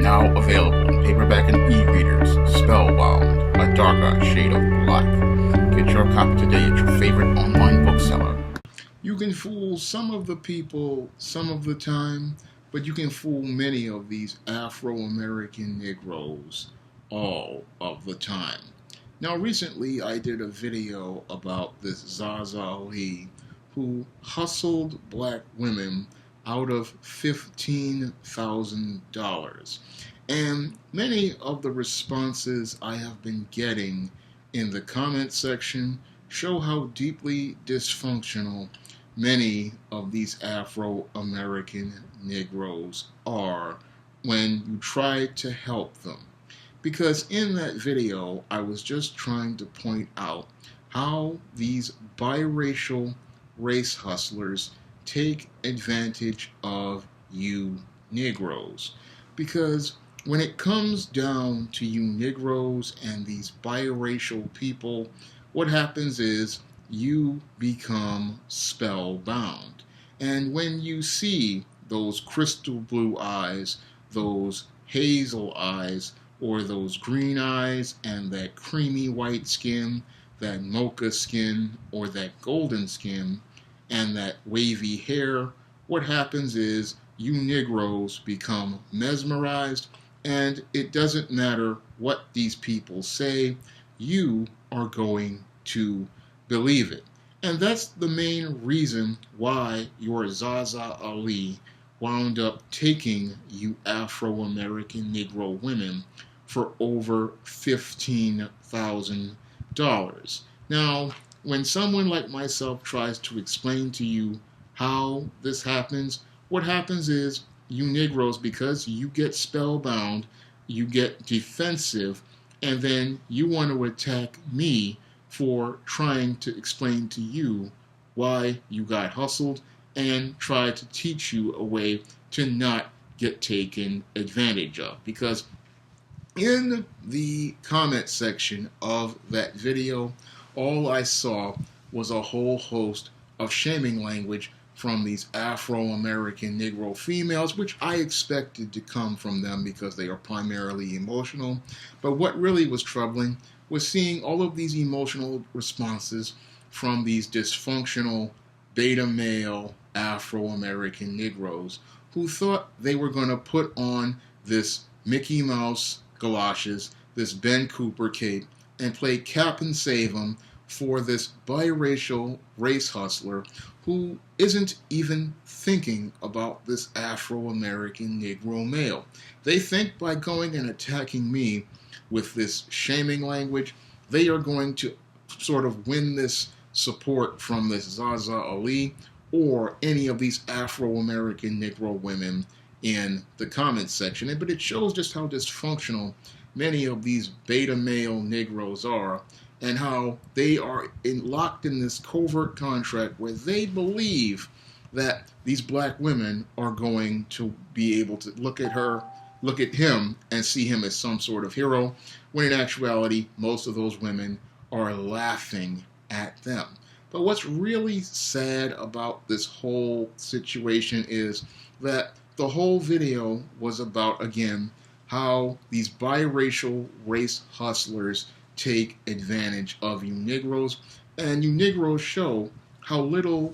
Now available in paperback and e-readers, Spellbound, A Darker Shade of Black. Get your copy today at your favorite online bookseller. You can fool some of the people some of the time, but you can fool many of these Afro-American Negroes all of the time. Now, recently I did a video about this Zaza Lee who hustled black women out of $15,000. And many of the responses I have been getting in the comment section show how deeply dysfunctional many of these Afro-American Negroes are when you try to help them. Because in that video, I was just trying to point out how these biracial race hustlers take advantage of you Negroes. Because when it comes down to you Negroes and these biracial people, what happens is you become spellbound. And when you see those crystal blue eyes, those hazel eyes, or those green eyes and that creamy white skin, that mocha skin, or that golden skin, and that wavy hair, what happens is you Negroes become mesmerized, and it doesn't matter what these people say, you are going to believe it. And that's the main reason why your Zaza Lee wound up taking you Afro-American Negro women for over $15,000. Now, when someone like myself tries to explain to you how this happens, what happens is you Negroes, because you get spellbound, you get defensive, and then you want to attack me for trying to explain to you why you got hustled and try to teach you a way to not get taken advantage of. Because in the comment section of that video, all I saw was a whole host of shaming language from these Afro-American Negro females, which I expected to come from them because they are primarily emotional. But what really was troubling was seeing all of these emotional responses from these dysfunctional beta male Afro-American Negroes who thought they were going to put on this Mickey Mouse galoshes, this Ben Cooper cape, and play Cap and Save 'em for this biracial race hustler who isn't even thinking about this Afro-American Negro male. They think by going and attacking me with this shaming language, they are going to sort of win this support from this Zaza Lee or any of these Afro-American Negro women in the comments section. But it shows just how dysfunctional many of these beta male Negroes are, and how they are locked in this covert contract where they believe that these black women are going to be able to look at him and see him as some sort of hero, when in actuality most of those women are laughing at them. But what's really sad about this whole situation is that the whole video was about, again, how these biracial race hustlers take advantage of you Negroes, and you Negroes show how little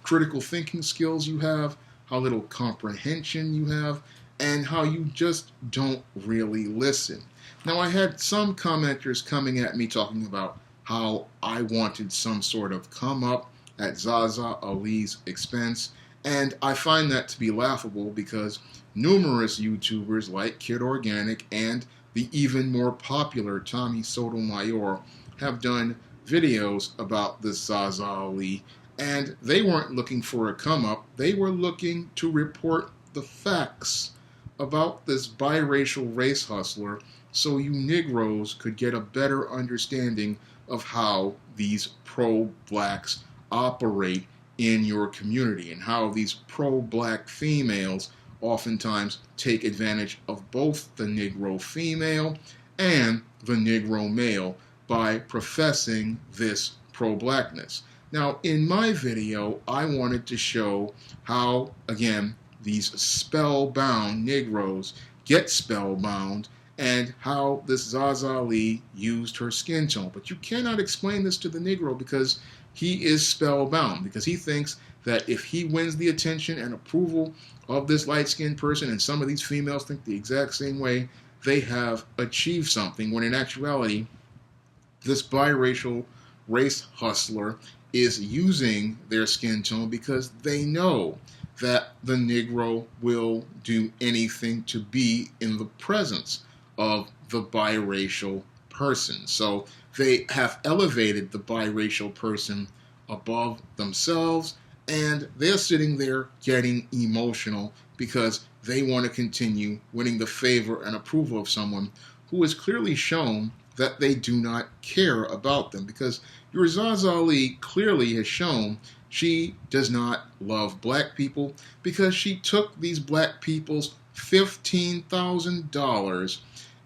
critical thinking skills you have, how little comprehension you have, and how you just don't really listen. Now, I had some commenters coming at me talking about how I wanted some sort of come up at Zaza Lee's expense, and I find that to be laughable because numerous YouTubers like Kid Organic and the even more popular Tommy Sotomayor have done videos about this Zaza Lee, and they weren't looking for a come-up. They were looking to report the facts about this biracial race hustler so you Negroes could get a better understanding of how these pro-blacks operate in your community and how these pro-black females oftentimes take advantage of both the Negro female and the Negro male by professing this pro-blackness. Now, in my video, I wanted to show how, again, these spellbound Negroes get spellbound and how this Zaza Lee used her skin tone. But you cannot explain this to the Negro because he is spellbound, because he thinks that if he wins the attention and approval of this light-skinned person, and some of these females think the exact same way, they have achieved something, when in actuality, this biracial race hustler is using their skin tone because they know that the Negro will do anything to be in the presence of the biracial person. So they have elevated the biracial person above themselves, and they're sitting there getting emotional because they want to continue winning the favor and approval of someone who has clearly shown that they do not care about them. Because your Zaza Lee clearly has shown she does not love black people, because she took these black people's $15,000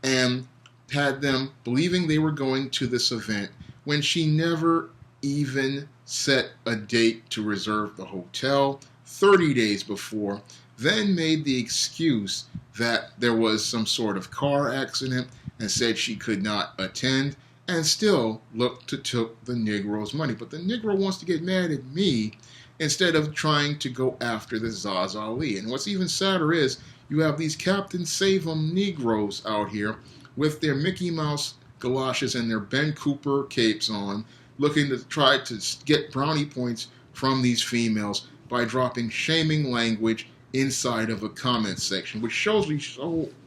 and had them believing they were going to this event when she never even set a date to reserve the hotel 30 days before, then made the excuse that there was some sort of car accident and said she could not attend, and still looked to took the Negro's money. But the Negro wants to get mad at me instead of trying to go after the Zaza Lee. And what's even sadder is you have these Captain Save-'em Negroes out here with their Mickey Mouse galoshes and their Ben Cooper capes on, looking to try to get brownie points from these females by dropping shaming language inside of a comment section, which shows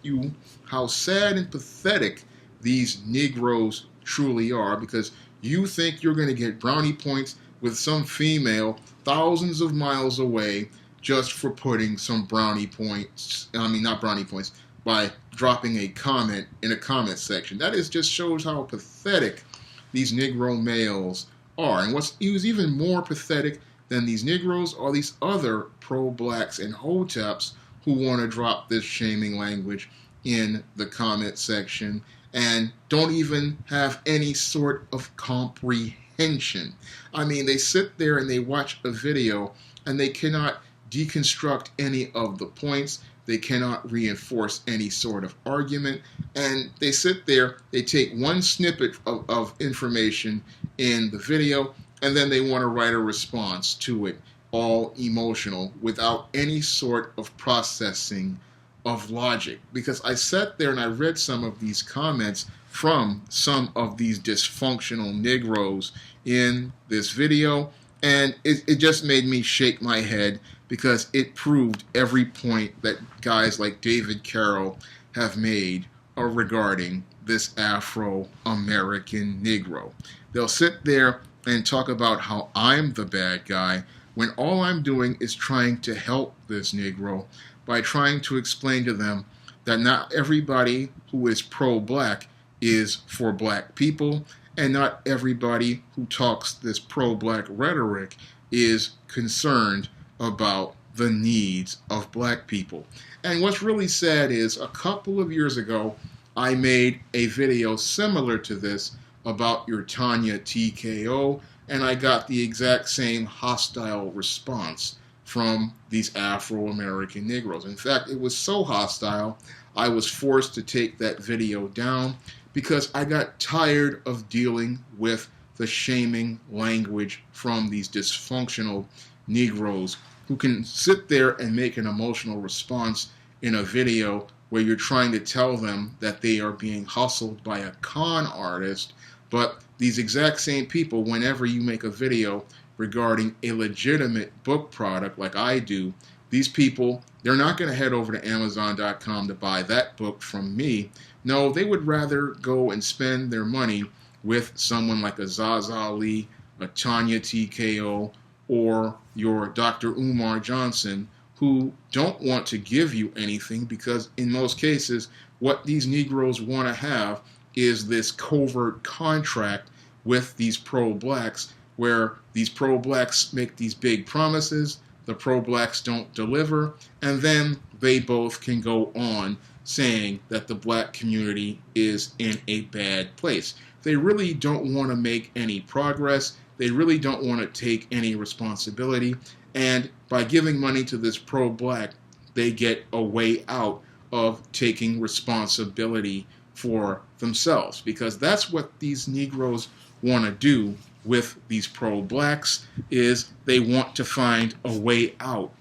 you how sad and pathetic these Negroes truly are, because you think you're going to get brownie points with some female thousands of miles away just for putting some brownie points, not brownie points, by dropping a comment in a comment section. That just shows how pathetic these Negro males are. And what's even more pathetic than these Negroes are these other pro-blacks and hoteps who want to drop this shaming language in the comment section and don't even have any sort of comprehension. I mean, they sit there and they watch a video and they cannot deconstruct any of the points. They cannot reinforce any sort of argument. And they sit there, they take one snippet of information in the video, and then they want to write a response to it, all emotional, without any sort of processing of logic. Because I sat there and I read some of these comments from some of these dysfunctional Negroes in this video, and it just made me shake my head, because it proved every point that guys like David Carroll have made regarding this Afro-American Negro. They'll sit there and talk about how I'm the bad guy, when all I'm doing is trying to help this Negro by trying to explain to them that not everybody who is pro-black is for black people, and not everybody who talks this pro-black rhetoric is concerned about the needs of black people. And what's really sad is a couple of years ago, I made a video similar to this about your Tanya TKO, and I got the exact same hostile response from these Afro-American Negroes. In fact, it was so hostile, I was forced to take that video down because I got tired of dealing with the shaming language from these dysfunctional Negroes who can sit there and make an emotional response in a video where you're trying to tell them that they are being hustled by a con artist. But these exact same people, whenever you make a video regarding a legitimate book product like I do, these people, they're not going to head over to Amazon.com to buy that book from me. No, they would rather go and spend their money with someone like a Zaza Lee, a Tanya TKO, or your Dr. Umar Johnson, who don't want to give you anything, because in most cases, what these Negroes want to have is this covert contract with these pro-blacks, where these pro-blacks make these big promises, the pro-blacks don't deliver, and then they both can go on saying that the black community is in a bad place. They really don't want to make any progress. They really don't want to take any responsibility. And by giving money to this pro-black, they get a way out of taking responsibility for themselves, because that's what these Negroes want to do with these pro-blacks, is they want to find a way out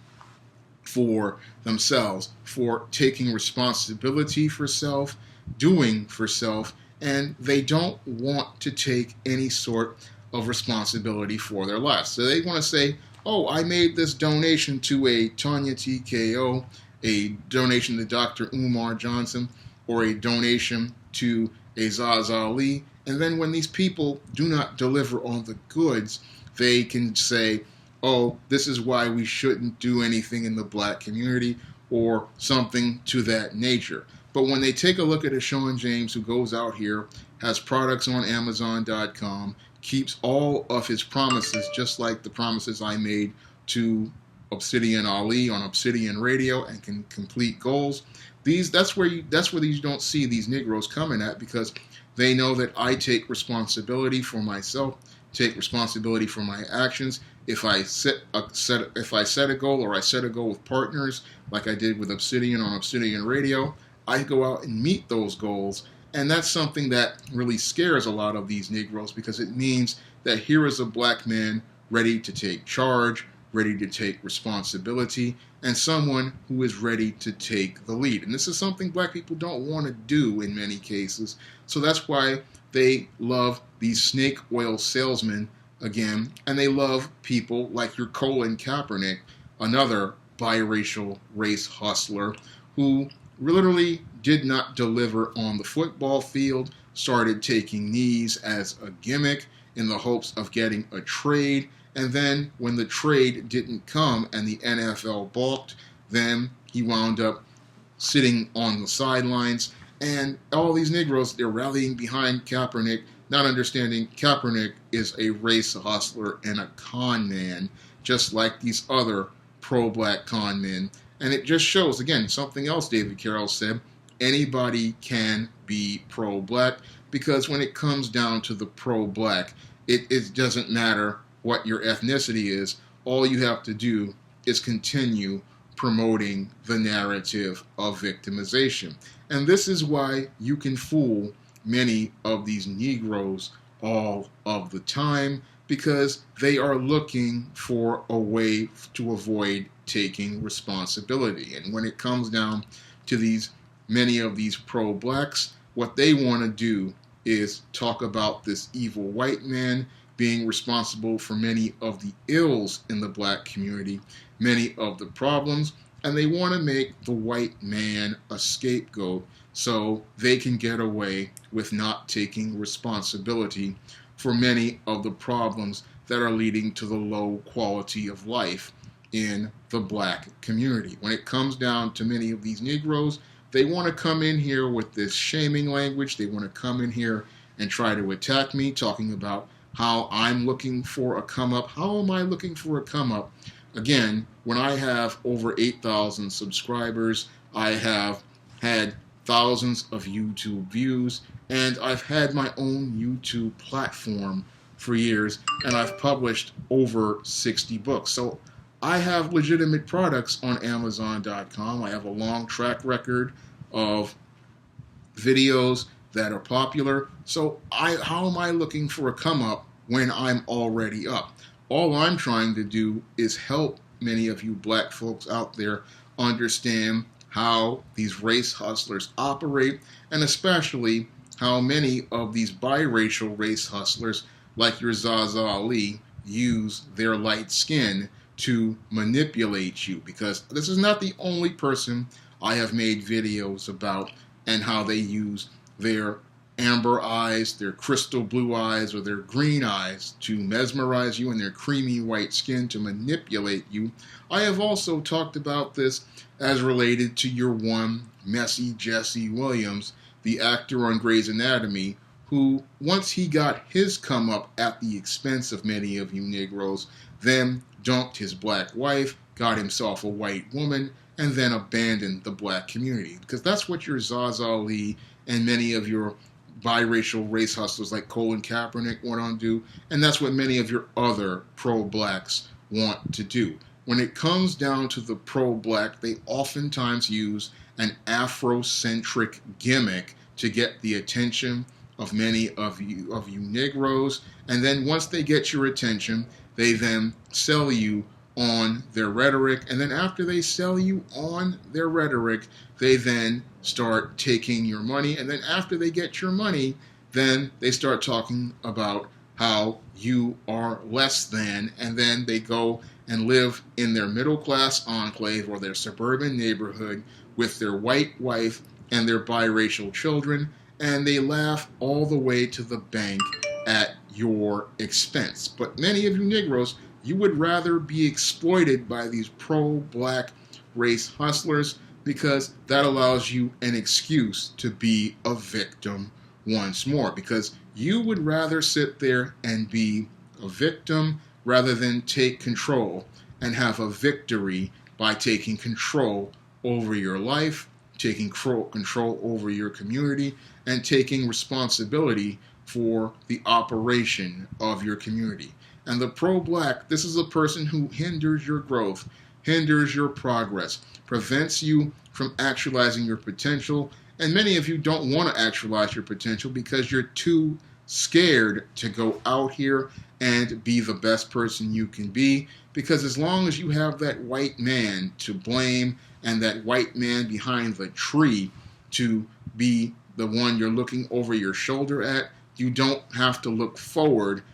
for themselves, for taking responsibility for self, doing for self, and they don't want to take any sort of responsibility for their lives. So they want to say, oh, I made this donation to a Tanya TKO, a donation to Dr. Umar Johnson, or a donation to a Zaza Lee. And then when these people do not deliver on the goods, they can say, oh, this is why we shouldn't do anything in the black community, or something to that nature. But when they take a look at a Shawn James who goes out here, has products on Amazon.com, keeps all of his promises, just like the promises I made to Obsidian Ali on Obsidian Radio, and can complete goals. That's where you don't see these Negroes coming at, because they know that I take responsibility for myself, take responsibility for my actions. If I set a goal, or I set a goal with partners, like I did with Obsidian on Obsidian Radio, I go out and meet those goals. And that's something that really scares a lot of these Negroes, because it means that here is a black man ready to take charge, ready to take responsibility, and someone who is ready to take the lead. And this is something black people don't want to do in many cases. So that's why they love these snake oil salesmen again, and they love people like your Colin Kaepernick, another biracial race hustler who literally did not deliver on the football field, started taking knees as a gimmick in the hopes of getting a trade, and then when the trade didn't come and the NFL balked, then he wound up sitting on the sidelines. And all these Negroes, they're rallying behind Kaepernick, not understanding Kaepernick is a race hustler and a con man, just like these other pro-black con men. And it just shows, again, something else David Carroll said, anybody can be pro-black, because when it comes down to the pro-black, it doesn't matter what your ethnicity is. All you have to do is continue promoting the narrative of victimization. And this is why you can fool many of these Negroes all of the time, because they are looking for a way to avoid taking responsibility. And when it comes down to many of these pro-blacks, what they want to do is talk about this evil white man being responsible for many of the ills in the black community, many of the problems, and they want to make the white man a scapegoat so they can get away with not taking responsibility for many of the problems that are leading to the low quality of life in the black community. When it comes down to many of these Negroes, they want to come in here with this shaming language. They want to come in here and try to attack me, talking about how I'm looking for a come up. How am I looking for a come up? Again, when I have over 8,000 subscribers, I have had thousands of YouTube views, and I've had my own YouTube platform for years, and I've published over 60 books. So I have legitimate products on Amazon.com. I have a long track record of videos that are popular. So how am I looking for a come up when I'm already up? All I'm trying to do is help many of you black folks out there understand how these race hustlers operate, and especially how many of these biracial race hustlers, like your Zaza Lee, use their light skin to manipulate you. Because this is not the only person I have made videos about, and how they use their amber eyes, their crystal blue eyes, or their green eyes to mesmerize you, and their creamy white skin to manipulate you. I have also talked about this as related to your one messy Jesse Williams, the actor on Grey's Anatomy, who, once he got his come up at the expense of many of you Negroes, then dumped his black wife, got himself a white woman, and then abandoned the black community. Because that's what your Zaza Lee and many of your biracial race hustlers like Colin Kaepernick want to do, and that's what many of your other pro-blacks want to do. When it comes down to the pro-black, they oftentimes use an Afrocentric gimmick to get the attention of many of you Negroes. And then once they get your attention, they then sell you on their rhetoric. And then after they sell you on their rhetoric, they then start taking your money. And then after they get your money, then they start talking about how you are less than. And then they go and live in their middle class enclave or their suburban neighborhood with their white wife and their biracial children. And they laugh all the way to the bank at your expense. But many of you Negroes, you would rather be exploited by these pro-black race hustlers because that allows you an excuse to be a victim once more. Because you would rather sit there and be a victim rather than take control and have a victory by taking control over your life, taking control over your community, and taking responsibility for the operation of your community. And the pro-black, this is a person who hinders your growth, hinders your progress, prevents you from actualizing your potential. And many of you don't want to actualize your potential because you're too scared to go out here and be the best person you can be. Because as long as you have that white man to blame and that white man behind the tree to be the one you're looking over your shoulder at, you don't have to look forward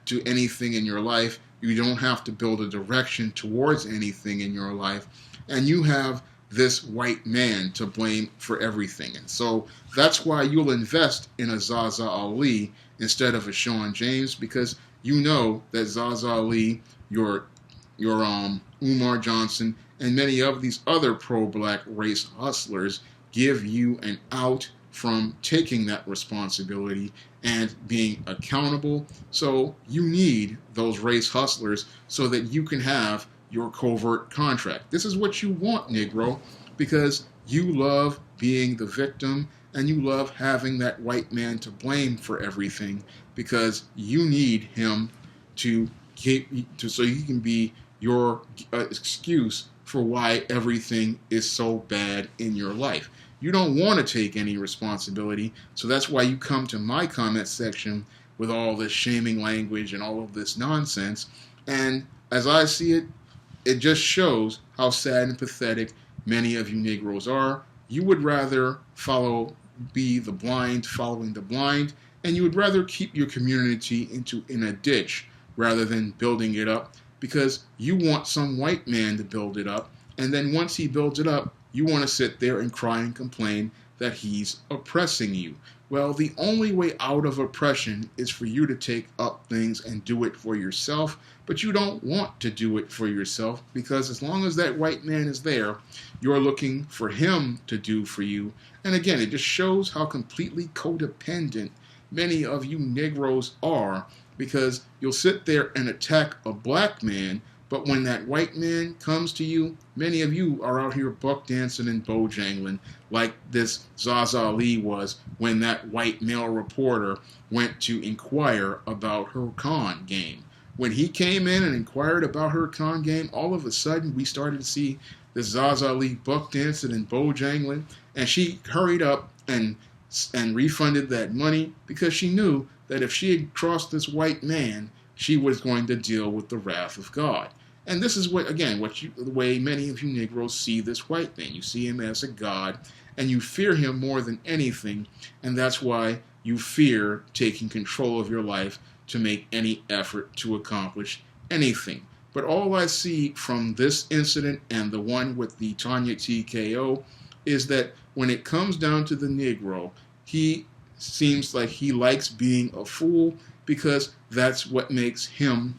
to anything in your life. You don't have to build a direction towards anything in your life. And you have this white man to blame for everything. And so that's why you'll invest in a Zaza Lee instead of a Shawn James, because you know that Zaza Lee, your Umar Johnson, and many of these other pro-black race hustlers give you an out from taking that responsibility and being accountable. So you need those race hustlers so that you can have your covert contract. This is what you want, Negro, because you love being the victim and you love having that white man to blame for everything, because you need him to so he can be your excuse for why everything is so bad in your life. You don't want to take any responsibility, so that's why you come to my comment section with all this shaming language and all of this nonsense. And as I see it, it just shows how sad and pathetic many of you Negroes are. You would rather be the blind following the blind, and you would rather keep your community in a ditch rather than building it up, because you want some white man to build it up, and then once he builds it up, you want to sit there and cry and complain that he's oppressing you. Well, the only way out of oppression is for you to take up things and do it for yourself, but you don't want to do it for yourself, because as long as that white man is there, you're looking for him to do for you. And again, it just shows how completely codependent many of you Negroes are, because you'll sit there and attack a black man, but when that white man comes to you, many of you are out here buck dancing and bojangling like this Zaza Lee was when that white male reporter went to inquire about her con game. When he came in and inquired about her con game, all of a sudden we started to see this Zaza Lee buck dancing and bojangling, and she hurried up and refunded that money, because she knew that if she had crossed this white man, she was going to deal with the wrath of God. And this is the way many of you Negroes see this white man. You see him as a god, and you fear him more than anything, and that's why you fear taking control of your life to make any effort to accomplish anything. But all I see from this incident and the one with the Tanya TKO is that when it comes down to the Negro, he seems like he likes being a fool, because that's what makes him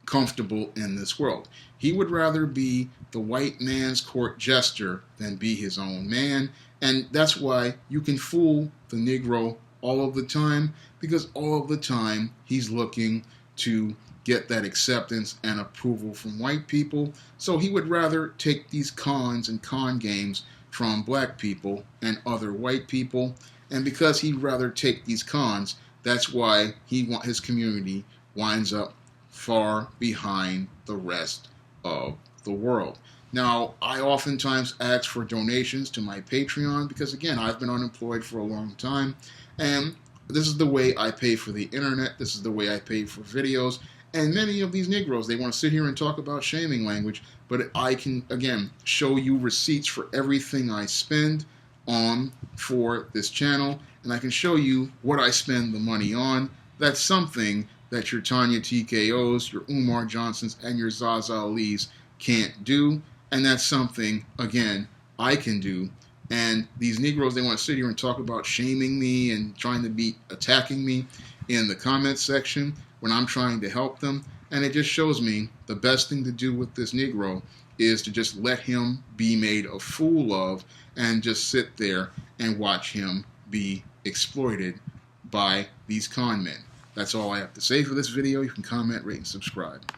comfortable in this world. He would rather be the white man's court jester than be his own man, and that's why you can fool the Negro all of the time, because all of the time he's looking to get that acceptance and approval from white people. So he would rather take these cons and con games from black people and other white people, and because he'd rather take these cons, that's why his community winds up far behind the rest of the world. Now, I oftentimes ask for donations to my Patreon because, again, I've been unemployed for a long time, and this is the way I pay for the internet. This is the way I pay for videos. And many of these Negroes, they want to sit here and talk about shaming language, but I can, again, show you receipts for everything I spend on for this channel, and I can show you what I spend the money on. That's something that your Tanya TKOs, your Umar Johnsons, and your Zaza Lees can't do, and that's something, again, I can do. And these Negroes, they want to sit here and talk about shaming me and trying to be attacking me in the comments section when I'm trying to help them. And it just shows me the best thing to do with this Negro is to just let him be made a fool of and just sit there and watch him be exploited by these con men. That's all I have to say for this video. You can comment, rate, and subscribe.